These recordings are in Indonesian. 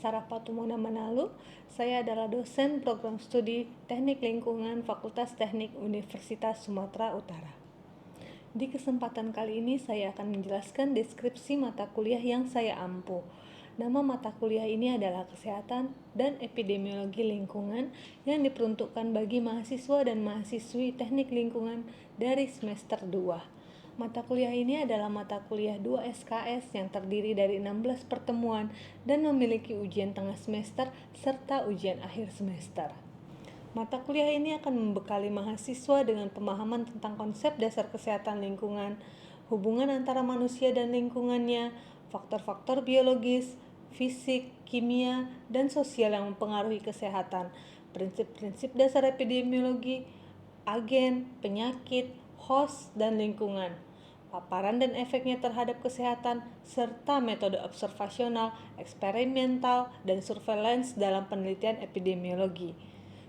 Sarah Patumona Manalu. Saya adalah dosen program studi Teknik Lingkungan Fakultas Teknik Universitas Sumatera Utara. Di kesempatan kali ini saya akan menjelaskan deskripsi mata kuliah yang saya ampu. Nama mata kuliah ini adalah Kesehatan dan Epidemiologi Lingkungan yang diperuntukkan bagi mahasiswa dan mahasiswi Teknik Lingkungan dari semester 2. Mata kuliah ini adalah mata kuliah 2 SKS yang terdiri dari 16 pertemuan dan memiliki ujian tengah semester serta ujian akhir semester. Mata kuliah ini akan membekali mahasiswa dengan pemahaman tentang konsep dasar kesehatan lingkungan, hubungan antara manusia dan lingkungannya, faktor-faktor biologis, fisik, kimia, dan sosial yang mempengaruhi kesehatan, prinsip-prinsip dasar epidemiologi, agen, penyakit, host, dan lingkungan, paparan dan efeknya terhadap kesehatan, serta metode observasional, eksperimental, dan surveillance dalam penelitian epidemiologi.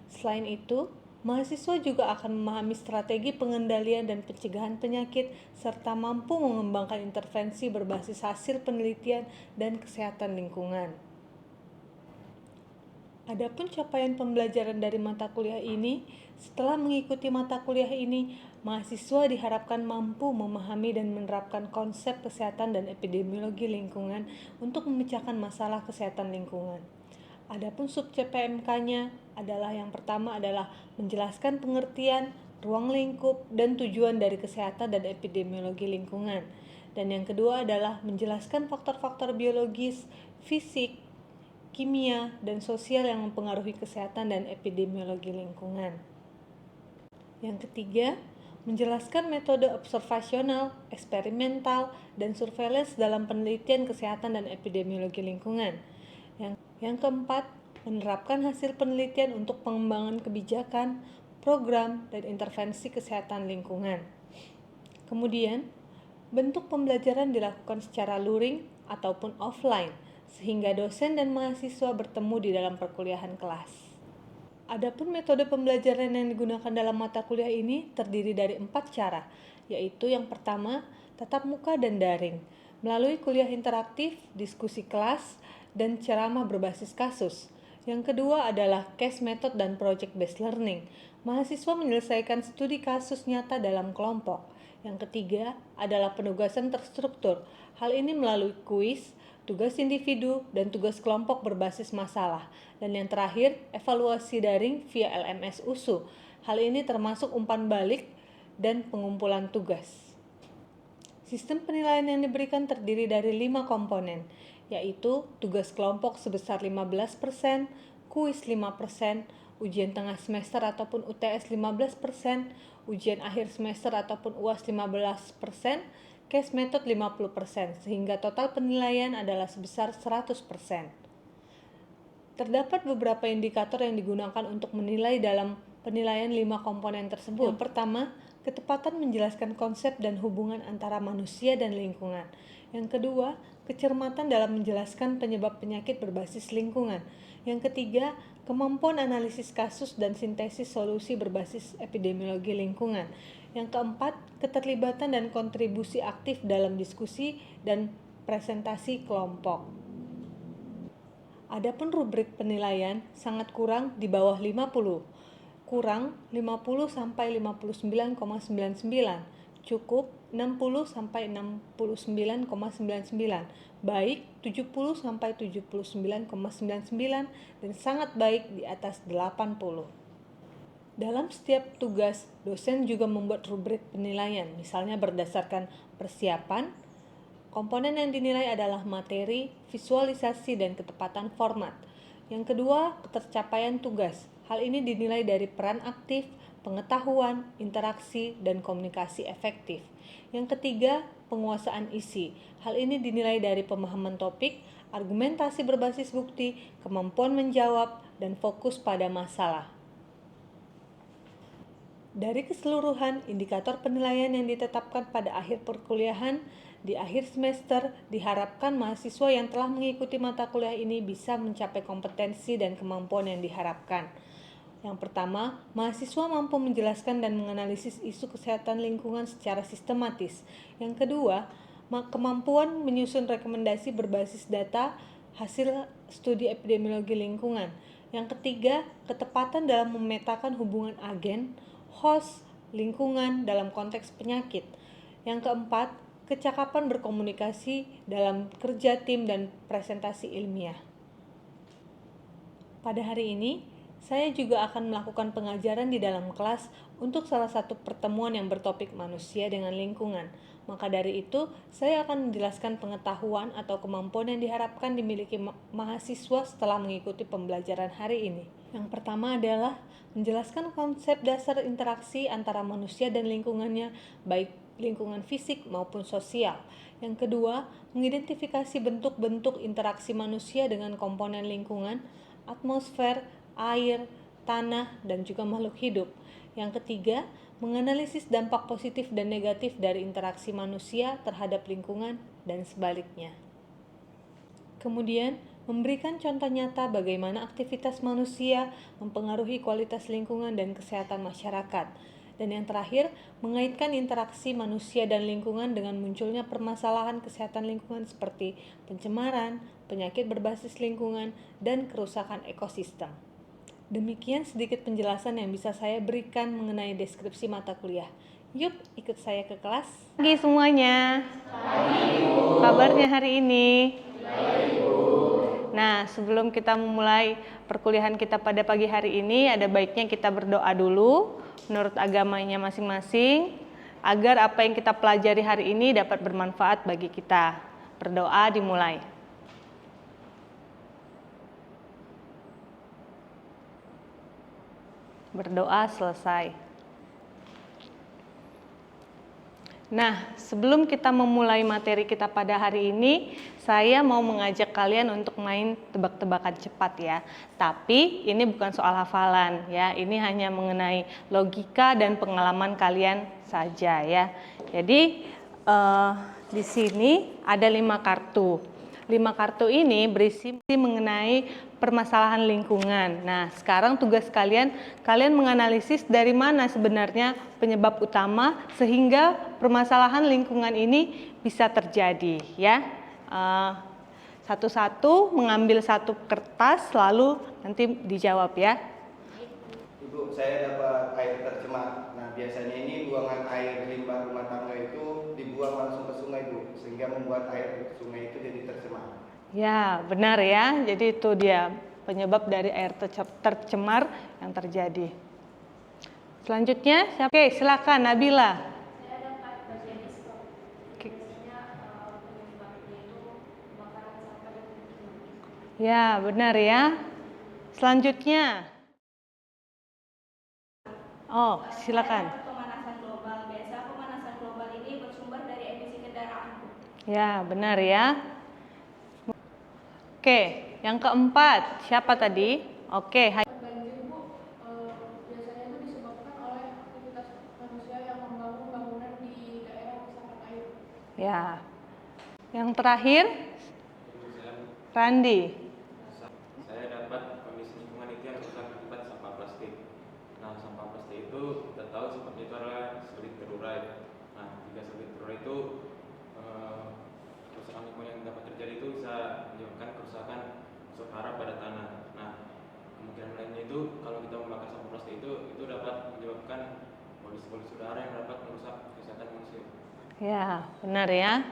Selain itu, mahasiswa juga akan memahami strategi pengendalian dan pencegahan penyakit serta mampu mengembangkan intervensi berbasis hasil penelitian dan kesehatan lingkungan. Adapun capaian pembelajaran dari mata kuliah ini, setelah mengikuti mata kuliah ini, mahasiswa diharapkan mampu memahami dan menerapkan konsep kesehatan dan epidemiologi lingkungan untuk memecahkan masalah kesehatan lingkungan. Adapun sub CPMK-nya adalah yang pertama adalah menjelaskan pengertian, ruang lingkup, dan tujuan dari kesehatan dan epidemiologi lingkungan. Dan yang kedua adalah menjelaskan faktor-faktor biologis, fisik, kimia, dan sosial yang mempengaruhi kesehatan dan epidemiologi lingkungan. Yang ketiga, menjelaskan metode observasional, eksperimental, dan surveillance dalam penelitian kesehatan dan epidemiologi lingkungan. Yang keempat, menerapkan hasil penelitian untuk pengembangan kebijakan, program, dan intervensi kesehatan lingkungan. Kemudian, bentuk pembelajaran dilakukan secara luring ataupun offline, sehingga dosen dan mahasiswa bertemu di dalam perkuliahan kelas. Adapun metode pembelajaran yang digunakan dalam mata kuliah ini terdiri dari 4 cara, yaitu yang pertama, tatap muka dan daring, melalui kuliah interaktif, diskusi kelas, dan ceramah berbasis kasus. Yang kedua adalah case method dan project based learning. Mahasiswa menyelesaikan studi kasus nyata dalam kelompok. Yang ketiga adalah penugasan terstruktur. Hal ini melalui kuis, tugas individu, dan tugas kelompok berbasis masalah. Dan yang terakhir, evaluasi daring via LMS USU. Hal ini termasuk umpan balik dan pengumpulan tugas. Sistem penilaian yang diberikan terdiri dari 5 komponen, yaitu tugas kelompok sebesar 15%, kuis 5%, ujian tengah semester ataupun UTS 15%, ujian akhir semester ataupun UAS 15%, case method 50%, sehingga total penilaian adalah sebesar 100%. Terdapat beberapa indikator yang digunakan untuk menilai dalam penilaian 5 komponen tersebut. Yang pertama, ketepatan menjelaskan konsep dan hubungan antara manusia dan lingkungan. Yang kedua, kecermatan dalam menjelaskan penyebab penyakit berbasis lingkungan. Yang ketiga, kemampuan analisis kasus dan sintesis solusi berbasis epidemiologi lingkungan. Yang keempat, keterlibatan dan kontribusi aktif dalam diskusi dan presentasi kelompok. Adapun rubrik penilaian sangat kurang di bawah 50. Kurang 50 sampai 59,99, cukup 60 sampai 69,99, baik 70 sampai 79,99, dan sangat baik di atas 80. Dalam setiap tugas, dosen juga membuat rubrik penilaian, misalnya berdasarkan persiapan. Komponen yang dinilai adalah materi, visualisasi, dan ketepatan format. Yang kedua, ketercapaian tugas. Hal ini dinilai dari peran aktif, pengetahuan, interaksi, dan komunikasi efektif. Yang ketiga, penguasaan isi. Hal ini dinilai dari pemahaman topik, argumentasi berbasis bukti, kemampuan menjawab, dan fokus pada masalah. Dari keseluruhan indikator penilaian yang ditetapkan pada akhir perkuliahan, di akhir semester diharapkan mahasiswa yang telah mengikuti mata kuliah ini bisa mencapai kompetensi dan kemampuan yang diharapkan. Yang pertama, mahasiswa mampu menjelaskan dan menganalisis isu kesehatan lingkungan secara sistematis. Yang kedua, kemampuan menyusun rekomendasi berbasis data hasil studi epidemiologi lingkungan. Yang ketiga, ketepatan dalam memetakan hubungan agen, host, lingkungan dalam konteks penyakit. Yang keempat, kecakapan berkomunikasi dalam kerja tim dan presentasi ilmiah. Pada hari ini, saya juga akan melakukan pengajaran di dalam kelas untuk salah satu pertemuan yang bertopik manusia dengan lingkungan. Maka dari itu, saya akan menjelaskan pengetahuan atau kemampuan yang diharapkan dimiliki mahasiswa setelah mengikuti pembelajaran hari ini. Yang pertama adalah menjelaskan konsep dasar interaksi antara manusia dan lingkungannya, baik lingkungan fisik maupun sosial. Yang kedua, mengidentifikasi bentuk-bentuk interaksi manusia dengan komponen lingkungan, atmosfer, air, tanah, dan juga makhluk hidup. Yang ketiga, menganalisis dampak positif dan negatif dari interaksi manusia terhadap lingkungan dan sebaliknya. Kemudian, memberikan contoh nyata bagaimana aktivitas manusia mempengaruhi kualitas lingkungan dan kesehatan masyarakat. Dan yang terakhir, mengaitkan interaksi manusia dan lingkungan dengan munculnya permasalahan kesehatan lingkungan seperti pencemaran, penyakit berbasis lingkungan, dan kerusakan ekosistem. Demikian sedikit penjelasan yang bisa saya berikan mengenai deskripsi mata kuliah. Yuk, ikut saya ke kelas. Pagi semuanya. Pagi, Bu. Kabarnya hari ini? Baik, Bu. Nah, sebelum kita memulai perkuliahan kita pada pagi hari ini, ada baiknya kita berdoa dulu menurut agamanya masing-masing, agar apa yang kita pelajari hari ini dapat bermanfaat bagi kita. Berdoa dimulai. Berdoa selesai. Nah, sebelum kita memulai materi kita pada hari ini, saya mau mengajak kalian untuk main tebak-tebakan cepat ya. Tapi ini bukan soal hafalan ya, ini hanya mengenai logika dan pengalaman kalian saja ya. Jadi di sini ada 5 kartu. 5 kartu ini berisi mengenai permasalahan lingkungan. Nah, sekarang tugas kalian menganalisis dari mana sebenarnya penyebab utama sehingga permasalahan lingkungan ini bisa terjadi ya. Satu-satu mengambil satu kertas lalu nanti dijawab ya. Ibu, saya dapat air tercemar. Nah, biasanya ini buangan air limbah rumah tangga itu dibuang langsung ke sungai, Bu, sehingga membuat air sungai itu jadi tercemar. Ya, benar ya. Jadi itu dia penyebab dari air tercemar yang terjadi. Selanjutnya, oke, silakan Nabila. Saya dapat bagian diskon. Biasanya penyebabnya itu kebakaran sampah dan pemukiman. Ya, benar ya. Selanjutnya. Oh, silakan. Pemanasan global. Biasa pemanasan global ini bersumber dari emisi kendaraan. Ya, benar ya. Oke, yang keempat, siapa tadi? Oke, Banjir, Bu, biasanya itu disebabkan oleh aktivitas manusia yang membangun bangunan di daerah resapan air. ya. Yang terakhir, Randi. Saya dapat kondisi lingkungan itu yang rusak akibat sampah plastik. Nah, sampah plastik itu kita tahu sifatnya itu adalah sulit terurai. Nah, jika sulit terurai itu kerusakan lingkungan yang dapat terjadi itu bisa menyebabkan kerusakan masuk hara pada tanah. Nah, kemungkinan lainnya itu kalau kita membakar sampah plastik itu dapat menyebabkan polusi udara yang dapat merusak kesehatan manusia. Ya, benar ya.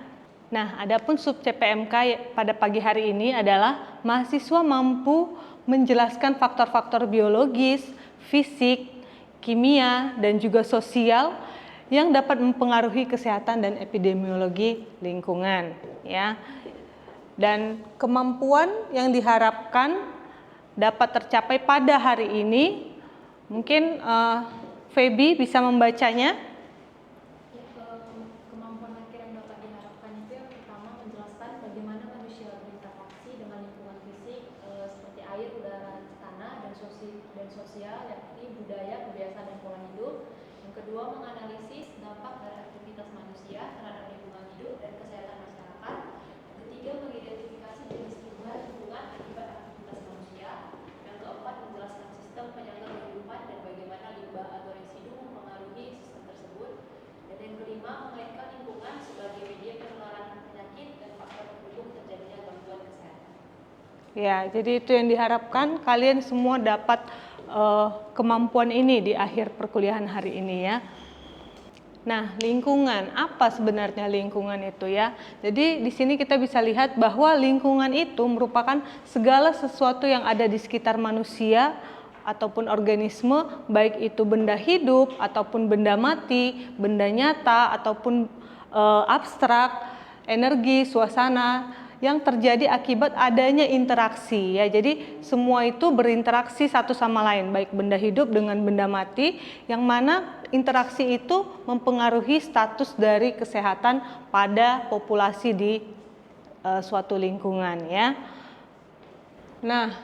Nah, adapun sub CPMK pada pagi hari ini adalah mahasiswa mampu menjelaskan faktor-faktor biologis, fisik, kimia, dan juga sosial yang dapat mempengaruhi kesehatan dan epidemiologi lingkungan ya. Dan kemampuan yang diharapkan dapat tercapai pada hari ini, mungkin Feby bisa membacanya. Kemampuan akhir yang dapat diharapkan itu yang pertama menjelaskan bagaimana manusia berinteraksi dengan lingkungan fisik seperti air, udara, tanah, dan sosial, yakni budaya, kebiasaan, dan pola hidup. Yang kedua, menganalisis dampak dari aktivitas manusia terhadap lingkungan hidup dan kesehatan masyarakat. Yang ketiga, mengidentifikasi jenis perubahan lingkungan akibat aktivitas manusia. Yang keempat, menjelaskan sistem penyangga kehidupan dan bagaimana limbah atau residu mempengaruhi sistem tersebut. Dan yang kelima, mengaitkan lingkungan sebagai media penularan penyakit dan faktor pendukung terjadinya gangguan kesehatan. Ya, jadi itu yang diharapkan kalian semua dapat kemampuan ini di akhir perkuliahan hari ini ya. Nah, lingkungan, apa sebenarnya lingkungan itu ya? Jadi di sini kita bisa lihat bahwa lingkungan itu merupakan segala sesuatu yang ada di sekitar manusia ataupun organisme, baik itu benda hidup ataupun benda mati, benda nyata ataupun abstrak, energi, suasana yang terjadi akibat adanya interaksi ya. Jadi semua itu berinteraksi satu sama lain, baik benda hidup dengan benda mati, yang mana interaksi itu mempengaruhi status dari kesehatan pada populasi di suatu lingkungan ya. Nah,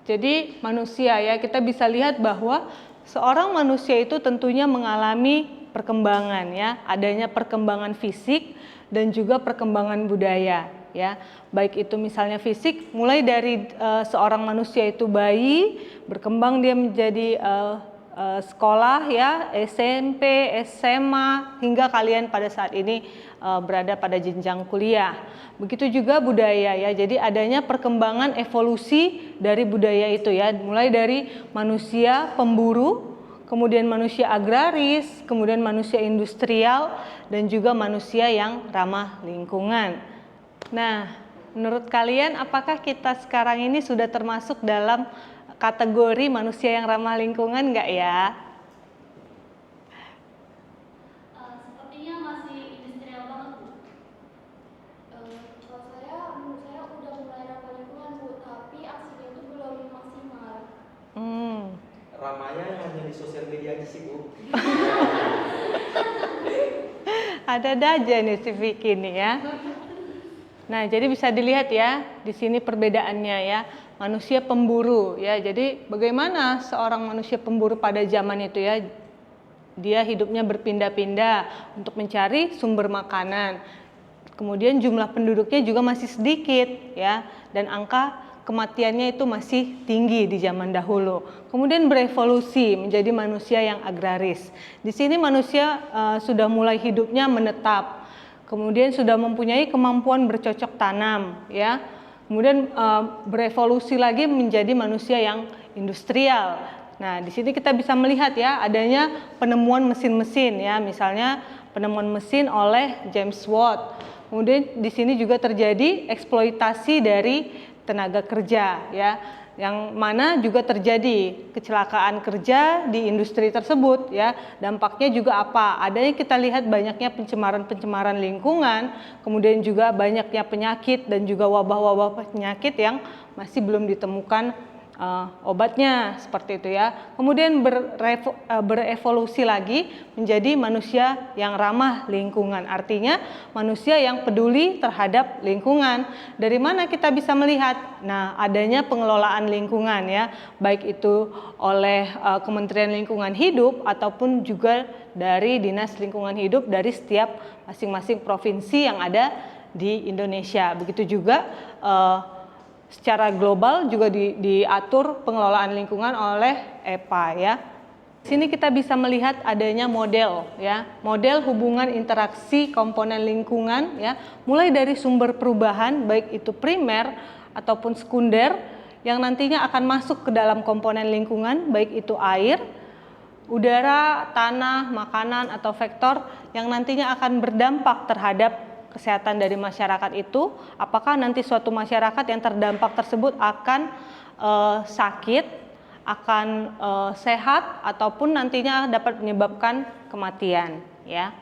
jadi manusia ya, kita bisa lihat bahwa seorang manusia itu tentunya mengalami perkembangan ya, adanya perkembangan fisik dan juga perkembangan budaya ya. Baik itu misalnya fisik, mulai dari seorang manusia itu bayi, berkembang dia menjadi sekolah ya, SMP, SMA, hingga kalian pada saat ini berada pada jenjang kuliah. Begitu juga budaya ya, jadi adanya perkembangan evolusi dari budaya itu ya, mulai dari manusia pemburu, kemudian manusia agraris, kemudian manusia industrial, dan juga manusia yang ramah lingkungan. Nah, menurut kalian apakah kita sekarang ini sudah termasuk dalam kategori manusia yang ramah lingkungan nggak ya? Sepertinya masih industrial banget, Bu. Kalau saya, menurut saya udah mulai ramah lingkungan, Bu, tapi aksinya itu belum maksimal. Ramanya hanya di sosial media aja sih, Bu. Ada aja nih si Vicky nih ya. Nah, jadi bisa dilihat ya, di sini perbedaannya ya, manusia pemburu ya. Jadi bagaimana seorang manusia pemburu pada zaman itu ya? Dia hidupnya berpindah-pindah untuk mencari sumber makanan. Kemudian jumlah penduduknya juga masih sedikit ya, dan angka kematiannya itu masih tinggi di zaman dahulu. Kemudian berevolusi menjadi manusia yang agraris. Di sini manusia sudah mulai hidupnya menetap. Kemudian sudah mempunyai kemampuan bercocok tanam ya. Kemudian berevolusi lagi menjadi manusia yang industrial. Nah, di sini kita bisa melihat ya, adanya penemuan mesin-mesin ya, misalnya penemuan mesin oleh James Watt. Kemudian di sini juga terjadi eksploitasi dari tenaga kerja ya, yang mana juga terjadi kecelakaan kerja di industri tersebut ya. Dampaknya juga apa? Adanya kita lihat banyaknya pencemaran lingkungan, kemudian juga banyaknya penyakit dan juga wabah-wabah penyakit yang masih belum ditemukan obatnya, seperti itu ya. Kemudian berevolusi lagi menjadi manusia yang ramah lingkungan, artinya manusia yang peduli terhadap lingkungan. Dari mana kita bisa melihat? Nah, adanya pengelolaan lingkungan ya, baik itu oleh Kementerian Lingkungan Hidup ataupun juga dari Dinas Lingkungan Hidup dari setiap masing-masing provinsi yang ada di Indonesia. Begitu juga secara global juga diatur pengelolaan lingkungan oleh EPA ya. Sini kita bisa melihat adanya model ya, model hubungan interaksi komponen lingkungan ya, mulai dari sumber perubahan baik itu primer ataupun sekunder yang nantinya akan masuk ke dalam komponen lingkungan, baik itu air, udara, tanah, makanan atau vektor yang nantinya akan berdampak terhadap kesehatan dari masyarakat itu. Apakah nanti suatu masyarakat yang terdampak tersebut akan sakit, akan sehat, ataupun nantinya dapat menyebabkan kematian ya.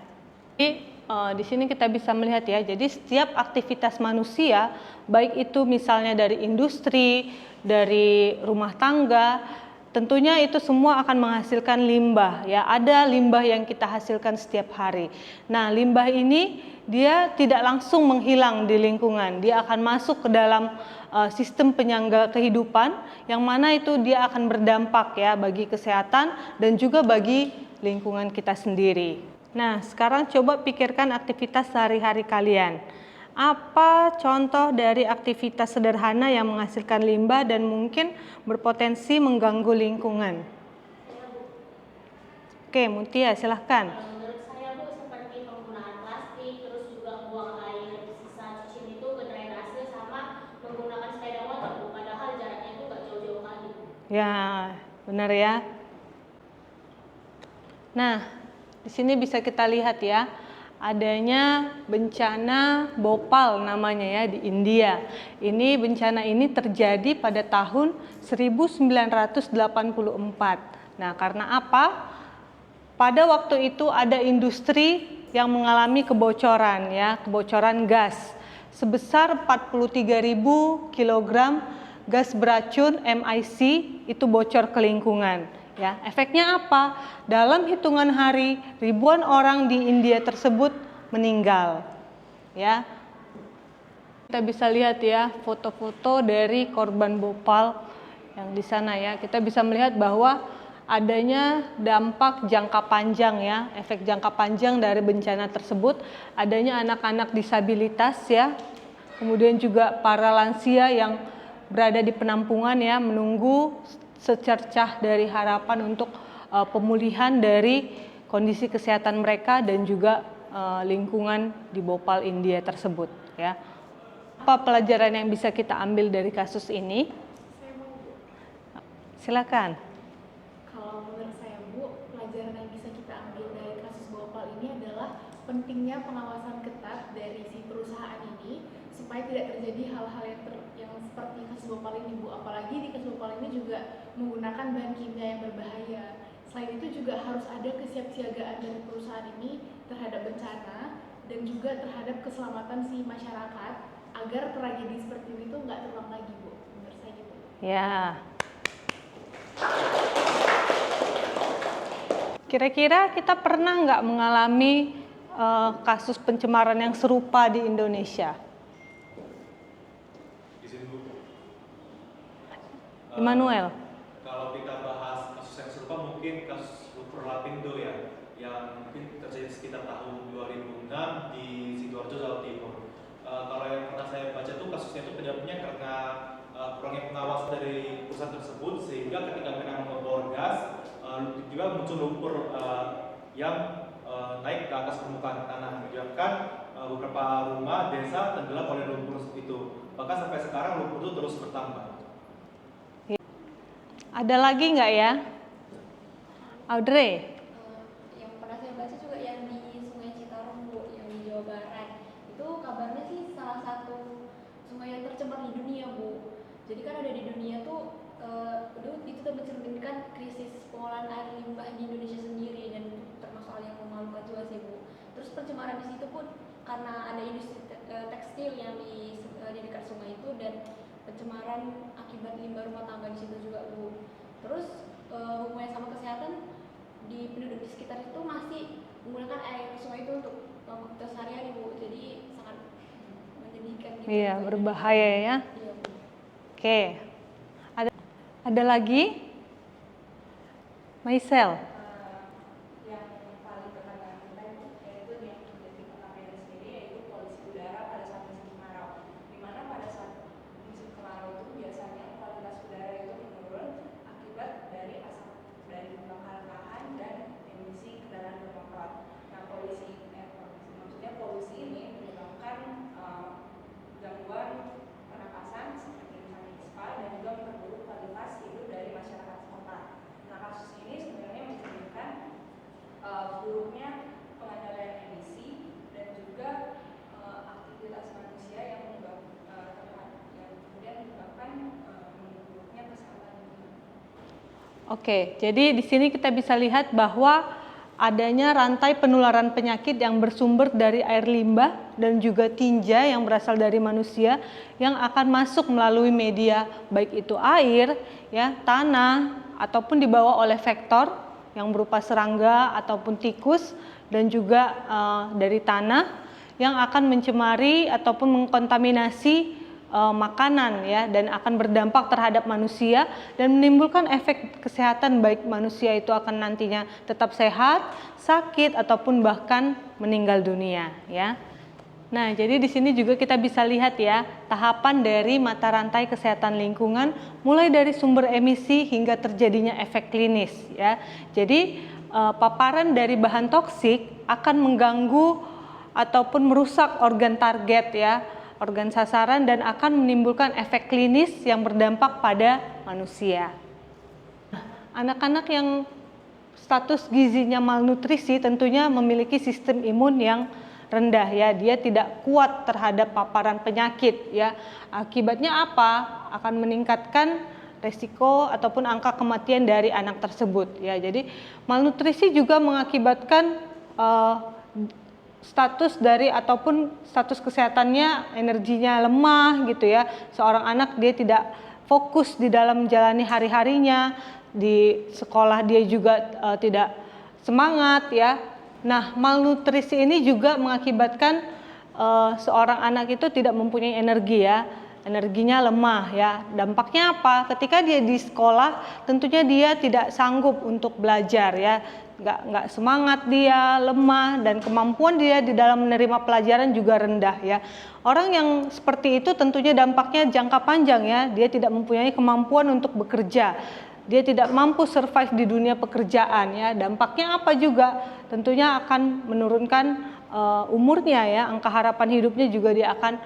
Jadi di sini kita bisa melihat ya, jadi setiap aktivitas manusia, baik itu misalnya dari industri, dari rumah tangga, tentunya itu semua akan menghasilkan limbah ya. Ada limbah yang kita hasilkan setiap hari. Nah, limbah ini dia tidak langsung menghilang di lingkungan, dia akan masuk ke dalam sistem penyangga kehidupan yang mana itu dia akan berdampak ya bagi kesehatan dan juga bagi lingkungan kita sendiri. Nah, sekarang coba pikirkan aktivitas sehari-hari kalian. Apa contoh dari aktivitas sederhana yang menghasilkan limbah dan mungkin berpotensi mengganggu lingkungan? Oke, Mutia, silahkan. Menurut saya, Bu, seperti penggunaan plastik, terus juga buang air sisa cucian itu ke drainase, sama menggunakan sepeda motor, Bu. Padahal Ya, benar ya. Nah, di sini bisa kita lihat ya, adanya bencana Bhopal namanya ya di India. Ini bencana ini terjadi pada tahun 1984. Nah, karena apa? Pada waktu itu ada industri yang mengalami kebocoran ya, kebocoran gas sebesar 43.000 kg gas beracun MIC itu bocor ke lingkungan. Ya, efeknya apa? Dalam hitungan hari, ribuan orang di India tersebut meninggal. Ya, kita bisa lihat ya foto-foto dari korban Bhopal yang di sana ya. Kita bisa melihat bahwa adanya dampak jangka panjang ya, efek jangka panjang dari bencana tersebut, adanya anak-anak disabilitas ya, kemudian juga para lansia yang berada di penampungan ya, menunggu secercah dari harapan untuk pemulihan dari kondisi kesehatan mereka dan juga lingkungan di Bhopal, India tersebut ya. Apa pelajaran yang bisa kita ambil dari kasus ini? Silakan. Kalau menurut saya Bu, pelajaran yang bisa kita ambil dari kasus Bhopal ini adalah pentingnya pengawasan ketat dari si perusahaan ini supaya tidak terjadi hal-hal yang seperti kasus Bhopal ini Bu. Apalagi di kasus Bhopal ini juga menggunakan bahan kimia yang berbahaya. Selain itu juga harus ada kesiapsiagaan dari perusahaan ini terhadap bencana dan juga terhadap keselamatan si masyarakat agar tragedi seperti ini tuh nggak terulang lagi Bu. Menurut saya gitu. Ya. Kira-kira kita pernah nggak mengalami kasus pencemaran yang serupa di Indonesia? Di sini Bu. Immanuel. Kalau kita bahas kasus yang serupa mungkin kasus Lumpur Lapindo ya, yang mungkin terjadi sekitar tahun 2006 di Sidoarjo, Jawa Timur. Kalau yang pernah saya baca tuh kasusnya itu penyebabnya karena kurangnya pengawasan dari perusahaan tersebut, sehingga ketika mereka membor gas juga muncul lumpur yang naik ke atas permukaan tanah, menyebabkan beberapa rumah desa tenggelam oleh lumpur itu. Bahkan sampai sekarang lumpur itu terus bertambah. Ada lagi nggak ya? Audrey? Yang pernah saya baca juga yang di Sungai Citarum Bu, yang di Jawa Barat. Itu kabarnya sih salah satu sungai yang tercemar di dunia Bu. Jadi kan ada di dunia tuh itu tuh mencerminkan krisis pengolahan air limbah di Indonesia sendiri, dan termasuk hal yang memalukan juga sih Bu. Terus pencemaran di situ pun karena ada industri tekstil yang di dekat sungai itu, dan pencemaran akibat limbah rumah tangga di situ juga Bu. Terus hubungannya sama kesehatan di penduduk di sekitar itu masih menggunakan air sungai itu untuk aktivitas sehari-hari Bu. Jadi sangat menyedihkan gitu. Iya, berbahaya ya. Iya Bu. Oke. Ada lagi? Maisel? Yang paling terkenal kita yaitu yang menjadi pengambilan sendiri, yaitu polusi udara pada saat musim kemarau. Di mana pada saat musim kemarau itu biasanya kualitas udara itu menurun akibat dari asap dari pembakaran lahan dan emisi kendaraan bermotor. Nah, maksudnya polusi ini menyebabkan gangguan pernapasan seperti misalnya ispa, dan juga memperburuk kualitas hidup dari masyarakat setempat. Nah, kasus ini sebenarnya menunjukkan buruknya pengendalian emisi dan juga aktivitas manusia yang kemudian menyebabkan buruknya kesehatan lingkungan. Oke, jadi di sini kita bisa lihat bahwa adanya rantai penularan penyakit yang bersumber dari air limbah dan juga tinja yang berasal dari manusia yang akan masuk melalui media, baik itu air, ya, tanah, ataupun dibawa oleh vektor yang berupa serangga ataupun tikus, dan juga dari tanah yang akan mencemari ataupun mengkontaminasi makanan ya, dan akan berdampak terhadap manusia dan menimbulkan efek kesehatan, baik manusia itu akan nantinya tetap sehat, sakit, ataupun bahkan meninggal dunia ya. Nah, jadi di sini juga kita bisa lihat ya tahapan dari mata rantai kesehatan lingkungan, mulai dari sumber emisi hingga terjadinya efek klinis ya. Jadi paparan dari bahan toksik akan mengganggu ataupun merusak organ target ya, organ sasaran, dan akan menimbulkan efek klinis yang berdampak pada manusia. anak-anak yang status gizinya malnutrisi tentunya memiliki sistem imun yang rendah ya, dia tidak kuat terhadap paparan penyakit ya. Akibatnya apa? Akan meningkatkan resiko ataupun angka kematian dari anak tersebut ya. Jadi malnutrisi juga mengakibatkan status dari ataupun status kesehatannya, energinya lemah gitu ya. Seorang anak dia tidak fokus di dalam menjalani hari-harinya, di sekolah dia juga tidak semangat ya. Nah, malnutrisi ini juga mengakibatkan seorang anak itu tidak mempunyai energi ya, energinya lemah ya. Dampaknya apa? Ketika dia di sekolah, tentunya dia tidak sanggup untuk belajar ya, nggak semangat, dia lemah, dan kemampuan dia di dalam menerima pelajaran juga rendah ya. Orang yang seperti itu tentunya dampaknya jangka panjang ya, dia tidak mempunyai kemampuan untuk bekerja. Dia tidak mampu survive di dunia pekerjaan ya. Dampaknya apa juga? Tentunya akan menurunkan umurnya ya, angka harapan hidupnya juga dia akan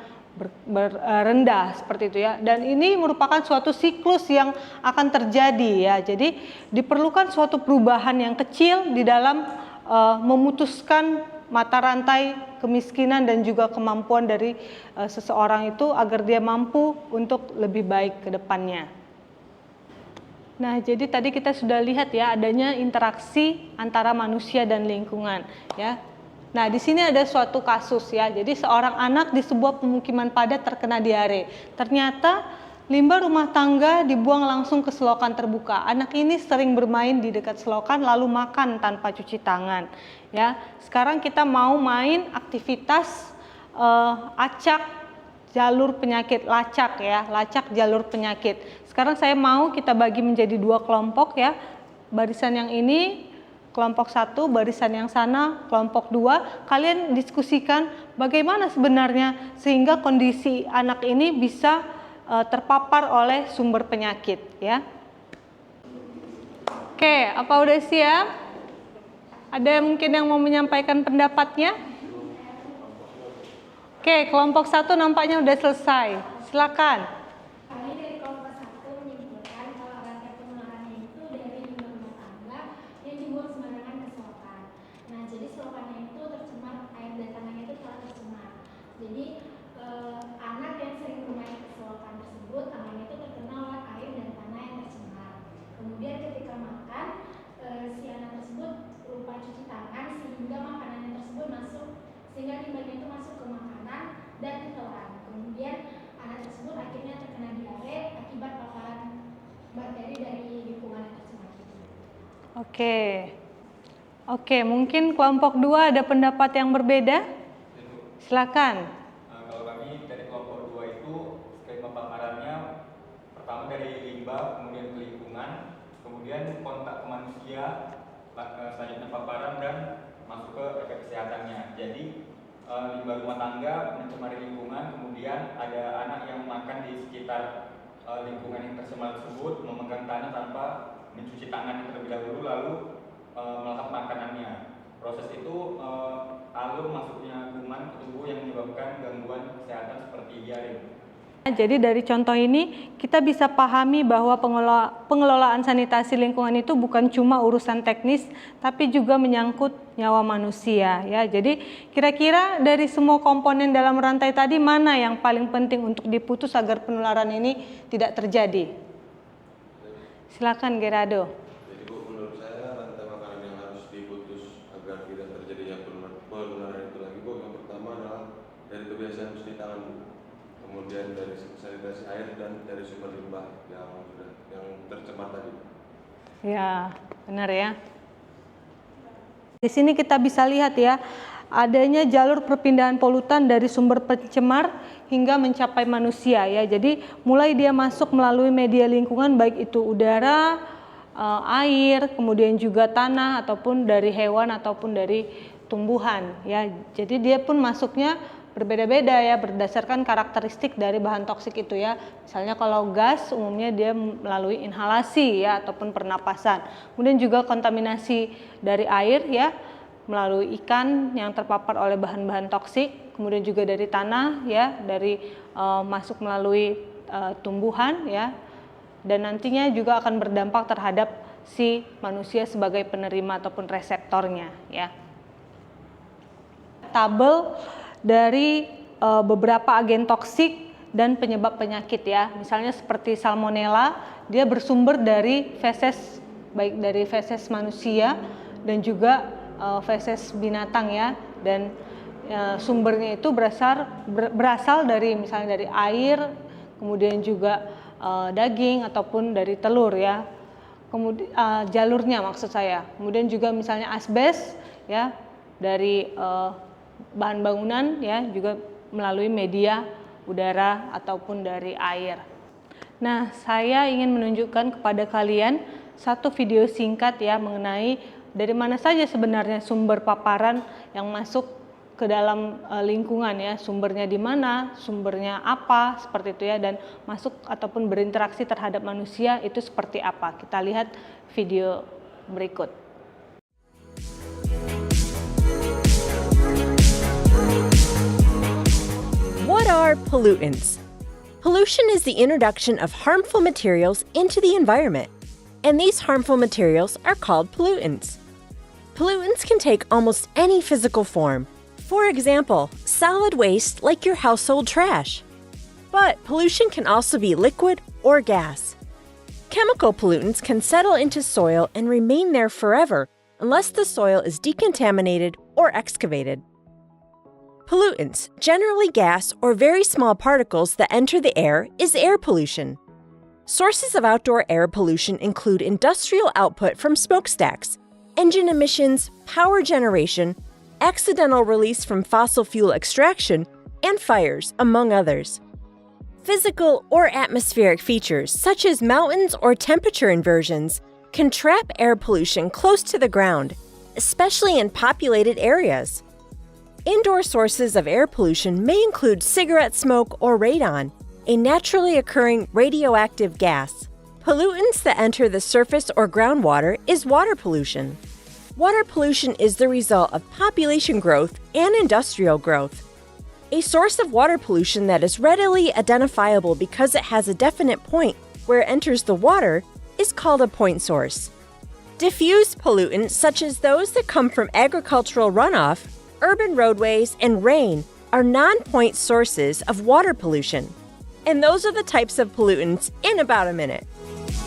rendah seperti itu ya. Dan ini merupakan suatu siklus yang akan terjadi ya. Jadi diperlukan suatu perubahan yang kecil di dalam memutuskan mata rantai kemiskinan dan juga kemampuan dari seseorang itu agar dia mampu untuk lebih baik ke depannya. Nah, jadi tadi kita sudah lihat ya adanya interaksi antara manusia dan lingkungan ya. Nah, di sini ada suatu kasus ya. Jadi seorang anak di sebuah pemukiman padat terkena diare. Ternyata limbah rumah tangga dibuang langsung ke selokan terbuka. Anak ini sering bermain di dekat selokan lalu makan tanpa cuci tangan ya. Sekarang kita mau main aktivitas acak jalur penyakit, lacak ya, lacak jalur penyakit. Sekarang saya mau kita bagi menjadi 2 kelompok ya. Barisan yang ini kelompok 1, barisan yang sana kelompok 2. Kalian diskusikan bagaimana sebenarnya sehingga kondisi anak ini bisa terpapar oleh sumber penyakit ya. Oke, apa udah siap? Ada mungkin yang mau menyampaikan pendapatnya? Oke, kelompok 1 nampaknya udah selesai. Silakan. Kami dari kelompok 1 menyimpulkan kalau rantai penularannya itu dari limbah rumah tangga yang dibuang sembarangan ke selokan. Nah, jadi selokannya itu tercemar, air dan tanahnya itu telah tercemar. Jadi anak yang sering bermain ke selokan tersebut, tangannya itu terkena oleh air dan tanah yang tercemar. Kemudian ketika makan, si anak tersebut lupa cuci tangan sehingga makanan tersebut masuk, sehingga limbahnya itu masuk ke makanan dan ditelan. Kemudian anak tersebut akhirnya terkena diare akibat paparan bakteri dari lingkungan yang tercemar itu. Oke, mungkin kelompok 2 ada pendapat yang berbeda? Silakan. Kalau kami dari kelompok 2 itu skema paparannya pertama dari limbah, kemudian ke lingkungan, kemudian kontak ke manusia, selanjutnya paparan dan masuk ke efek kesehatannya. Jadi limbah rumah tangga mencemari lingkungan, kemudian ada anak yang makan di sekitar lingkungan yang tercemar tersebut, memegang tanah tanpa mencuci tangan terlebih dahulu, lalu melahap makanannya. Proses itu alur masuknya kuman ke tubuh yang menyebabkan gangguan kesehatan seperti diare. Jadi dari contoh ini kita bisa pahami bahwa pengelolaan sanitasi lingkungan itu bukan cuma urusan teknis, tapi juga menyangkut nyawa manusia ya. Jadi kira-kira dari semua komponen dalam rantai tadi mana yang paling penting untuk diputus agar penularan ini tidak terjadi? Silakan Gerardo. Jadi Bu, menurut saya rantai makanan yang harus diputus agar tidak terjadinya penularan itu lagi Bu, yang pertama adalah dari kebiasaan cuci tangan Bu. Kemudian dari sanitasi air dan dari sumber limbah yang tercemar tadi. Ya, benar ya. Di sini kita bisa lihat ya, adanya jalur perpindahan polutan dari sumber pencemar hingga mencapai manusia ya. Jadi mulai dia masuk melalui media lingkungan baik itu udara, air, kemudian juga tanah ataupun dari hewan ataupun dari tumbuhan ya. Jadi dia pun masuknya berbeda-beda ya berdasarkan karakteristik dari bahan toksik itu ya. Misalnya kalau gas umumnya dia melalui inhalasi ya ataupun pernapasan. Kemudian juga kontaminasi dari air ya melalui ikan yang terpapar oleh bahan-bahan toksik. Kemudian juga dari tanah ya, dari masuk melalui tumbuhan ya. Dan nantinya juga akan berdampak terhadap si manusia sebagai penerima ataupun reseptornya ya. Tabel dari beberapa agen toksik dan penyebab penyakit ya. Misalnya seperti salmonella, dia bersumber dari feses, baik dari feses manusia dan juga feses binatang ya. Dan sumbernya itu berasal dari misalnya dari air, kemudian juga daging ataupun dari telur ya. Kemudian jalurnya maksud saya. Kemudian juga misalnya asbes ya, dari bahan bangunan ya, juga melalui media udara ataupun dari air. Nah, saya ingin menunjukkan kepada kalian satu video singkat ya mengenai dari mana saja sebenarnya sumber paparan yang masuk ke dalam lingkungan ya, sumbernya di mana, sumbernya apa, seperti itu ya, dan masuk ataupun berinteraksi terhadap manusia itu seperti apa. Kita lihat video berikut. What are pollutants? Pollution is the introduction of harmful materials into the environment, and these harmful materials are called pollutants. Pollutants can take almost any physical form. For example, solid waste like your household trash. But pollution can also be liquid or gas. Chemical pollutants can settle into soil and remain there forever unless the soil is decontaminated or excavated. Pollutants, generally gas or very small particles that enter the air, is air pollution. Sources of outdoor air pollution include industrial output from smokestacks, engine emissions, power generation, accidental release from fossil fuel extraction, and fires, among others. Physical or atmospheric features, such as mountains or temperature inversions, can trap air pollution close to the ground, especially in populated areas. Indoor sources of air pollution may include cigarette smoke or radon, a naturally occurring radioactive gas. Pollutants that enter the surface or groundwater is water pollution. Water pollution is the result of population growth and industrial growth. A source of water pollution that is readily identifiable because it has a definite point where it enters the water is called a point source. Diffuse pollutants, such as those that come from agricultural runoff, urban roadways, and rain, are non-point sources of water pollution. And those are the types of pollutants in about a minute.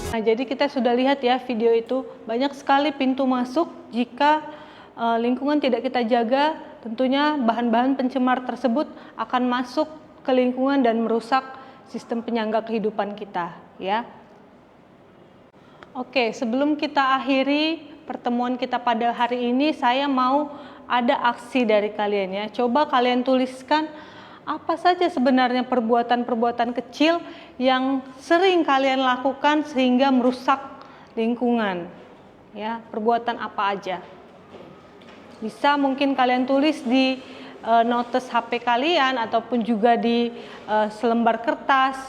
Nah, jadi kita sudah lihat ya video itu, banyak sekali pintu masuk jika lingkungan tidak kita jaga, tentunya bahan-bahan pencemar tersebut akan masuk ke lingkungan dan merusak sistem penyangga kehidupan kita ya. Oke, sebelum kita akhiri pertemuan kita pada hari ini, saya mau ada aksi dari kalian ya. Coba kalian tuliskan apa saja sebenarnya perbuatan-perbuatan kecil yang sering kalian lakukan sehingga merusak lingkungan. Ya, perbuatan apa aja. Bisa mungkin kalian tulis di notes HP kalian ataupun juga di selembar kertas.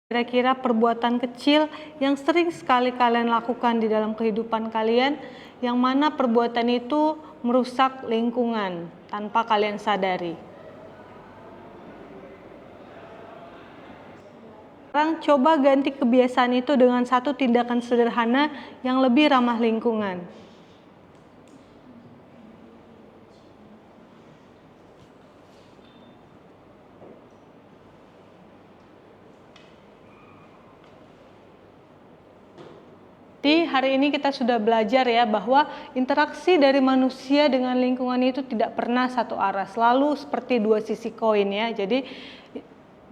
Kira-kira perbuatan kecil yang sering sekali kalian lakukan di dalam kehidupan kalian, yang mana perbuatan itu merusak lingkungan tanpa kalian sadari. Sekarang coba ganti kebiasaan itu dengan satu tindakan sederhana yang lebih ramah lingkungan. Di hari ini kita sudah belajar ya bahwa interaksi dari manusia dengan lingkungan itu tidak pernah satu arah, selalu seperti dua sisi koin ya. Jadi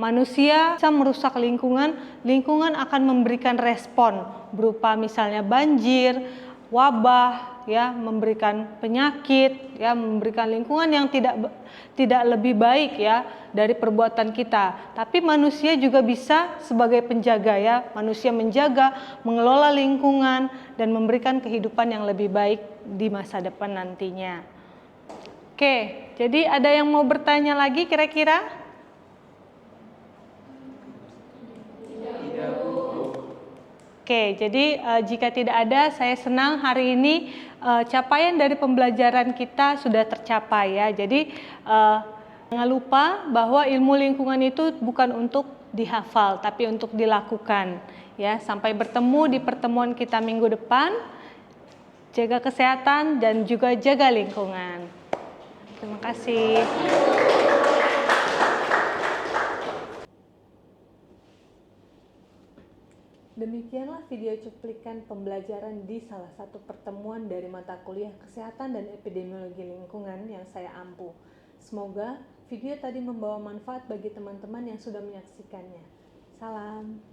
manusia bisa merusak lingkungan, lingkungan akan memberikan respon berupa misalnya banjir, wabah ya, memberikan penyakit ya, memberikan lingkungan yang tidak lebih baik ya dari perbuatan kita. Tapi manusia juga bisa sebagai penjaga ya, manusia menjaga, mengelola lingkungan dan memberikan kehidupan yang lebih baik di masa depan nantinya. Oke, jadi ada yang mau bertanya lagi kira-kira? Oke, jadi jika tidak ada, saya senang hari ini capaian dari pembelajaran kita sudah tercapai ya. Jadi jangan lupa bahwa ilmu lingkungan itu bukan untuk dihafal, tapi untuk dilakukan. Ya, sampai bertemu di pertemuan kita minggu depan. Jaga kesehatan dan juga jaga lingkungan. Terima kasih. Demikianlah video cuplikan pembelajaran di salah satu pertemuan dari mata kuliah Kesehatan dan Epidemiologi Lingkungan yang saya ampu. Semoga video tadi membawa manfaat bagi teman-teman yang sudah menyaksikannya. Salam.